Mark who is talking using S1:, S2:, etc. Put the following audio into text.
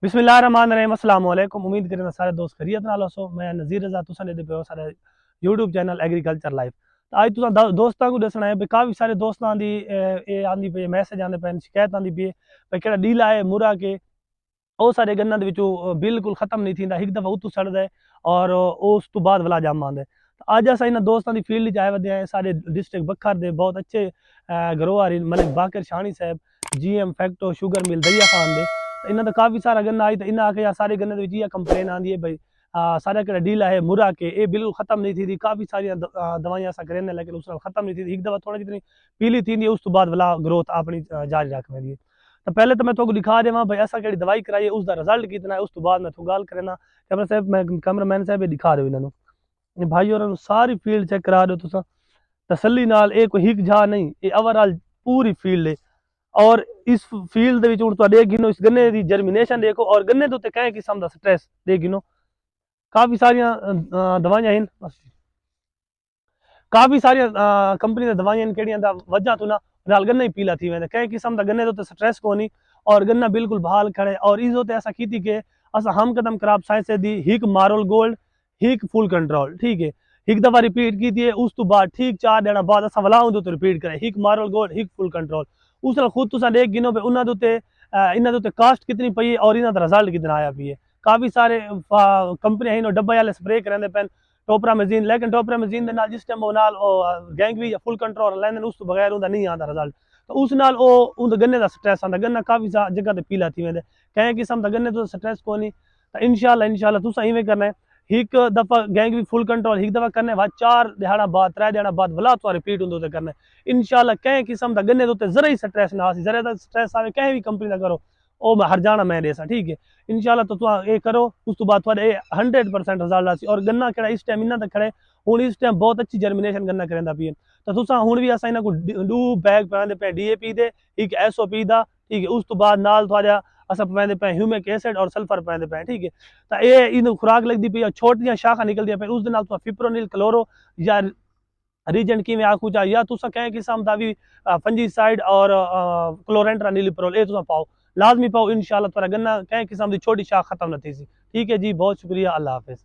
S1: बिस्मिल्लाहिर्रहमानिर्रहीम। अस्सलाम वालेकुम। उम्मीद करें सारे दोस्त खैरियत नाल हो। मैं नज़ीर रज़ा तुसां दे पे सारे यूट्यूब चैनल एग्रीकल्चर लाइफ। तो अज तुसां दोस्तां को दसना है भी काफ़ी सारे दोस्तां दी आंदी पे मैसेज आंदे पे शिकायत आंदी पे भाई केड़ा डीला है मुरा के ਉਹ ਸਾਡੇ ਗੰਨਾਂ ਦੇ ਵਿੱਚੋਂ ਬਿਲਕੁਲ ਖਤਮ ਨਹੀਂ ਥੀਂਦਾ ਇੱਕ ਦਫਾ ਉਤੋਂ ਸੜਦਾ ਹੈ ਔਰ ਉਸ ਤੋਂ ਬਾਅਦ ਵਲਾ ਜੰਮ ਆਉਂਦਾ ਅੱਜ ਅਸਾਂ ਇਹਨਾਂ ਦੋਸਤਾਂ ਦੀ ਫੀਲਡ 'ਚ ਆਏ ਵਧੇ ਆ ਸਾਡੇ ਡਿਸਟ੍ਰਿਕਟ ਬੱਖਰ ਦੇ ਬਹੁਤ ਅੱਛੇ ਗਰੋਹਾਰੀ ਮਲਿਕ ਬਾਕਰ ਸ਼ਾਨੀ ਸਾਹਿਬ GM फैक्टो शुगर मिल दरिया खान दे इन्हों का काफ़ी सारा गन्ना आई तो इन्हें आके सारे गन्ने ये कंप्लेन आती है भाई सारा कड़ा डीला है मुरा के ये बिल्कुल खत्म नहीं थी काफ़ी सारी दवाइयां अस करें लेकिन उस खत्म नहीं थी एक दफ़ा थोड़ा जितनी पीली थी उस तो बाद वाला ग्रोथ अपनी जारी रखने दी। तो पहले तो मैं तुमको दिखा देव भाई असा कि दवाई कराई उसका रिजल्ट कितना है उस तो बाद मैं तू गल करना कैमरा साहब मैं कैमरामैन साहब दिखा दो इन्होंने भाई और सारी फील्ड चेक करा दो तुसा तसली नाल ये कोई हिक जा नहीं ये ओवरऑल पूरी फील्ड है और इस फील्ड गिनो इस गन्ने की जर्मीनेशन देखो और गन्ने के उत्ते कई किस्म का स्ट्रेस दे गिनो काफ़ी सारिया दवाइयां हैं काफ़ी सारिया कंपनी दवाइयां केड़ियां वजह तो ना नाल गन्ना ही पीला थी वेंदे कई किस्म का गन्ने तो स्ट्रेस कोनी और गन्ना बिल्कुल बहाल खड़े और इस होते ऐसा की कि असा हम कदम क्रॉप साइंस दी हिक मारोल गोल्ड हिक फुल कंट्रोल ठीक है एक दफ़ा रिपीट की थी उस तो बाद ठीक 4 दिन बाद असा वलाऊं तो रिपीट करें हिक मारोल गोल्ड हिक फुल कंट्रोल उस खुद तुसा देख गिनो पे उन्होंने इन्होंने कास्ट कितनी पई है और इन्होंने रिजल्ट कितना आया पी है काफ़ी सारे कंपनियां डब्बे वाले स्प्रे करेंदे पैन टोपरा मजीन लेकिन टोपरा मजीन जिस टाइम गैंग भी या फुल कंट्रोल लैंदे उस तो बगैर उनका नहीं आता रिजल्ट तो उस नाल उन गन्ने का स्ट्रेस आता गन्ना काफ़ी जगह पर पीला थी वेंदे कई किस्म का गन्ने तो स्ट्रेस को नहीं तो इंशाल्लाह तुसा इवें करना है एक दफ़ा गैंग भी फुल कंट्रोल एक दफ़ा करने बाद 4 दिहाड़ा बाद 3 दिहाड़ा बाद भला तो रिपीट होंगे करना इंशाल्लाह कई किस्म का गन्ने तो जरा ही स्ट्रेस ना आसी जरा स्ट्रेस आए कहीं भी कंपनी का करो ओ मैं हर जाना मैं देसा ठीक है इंशाल्लाह तो ये करो उस तो बाद 100% रिजल्ट आसी और गन्ना केड़ा इस टाइम इन्होंने खड़े हूँ इस टाइम बहुत अच्छी जर्मीनेशन गन्ना करेंदा पी तो तुसा हूँ भी असा इन्हों को 2 बैग पाते पे DAP दे एक SOP दा ठीक है उस तो बाद नाल थोड़ा अस पैंदे पे ह्यूमिक एसिड और सल्फर पैंदे पे ठीक है तो ये इन खुराक लगती पी छोटियां शाखा निकलदियां पे उस दे नाल तुसा फिप्रोनिल क्लोरो या रीजेंट किवें आखू चाह या तुसा कई किस्म का भी फंजीसाइड और क्लोरेंट्रा नीलिप्रोल ये तुसा पाओ लाजमी पाओ इंशाल्लाह तुरा गन्ना कई किस्म की छोटी शाख खत्म न थी ठीक है जी बहुत शुक्रिया अल्लाह हाफिज़।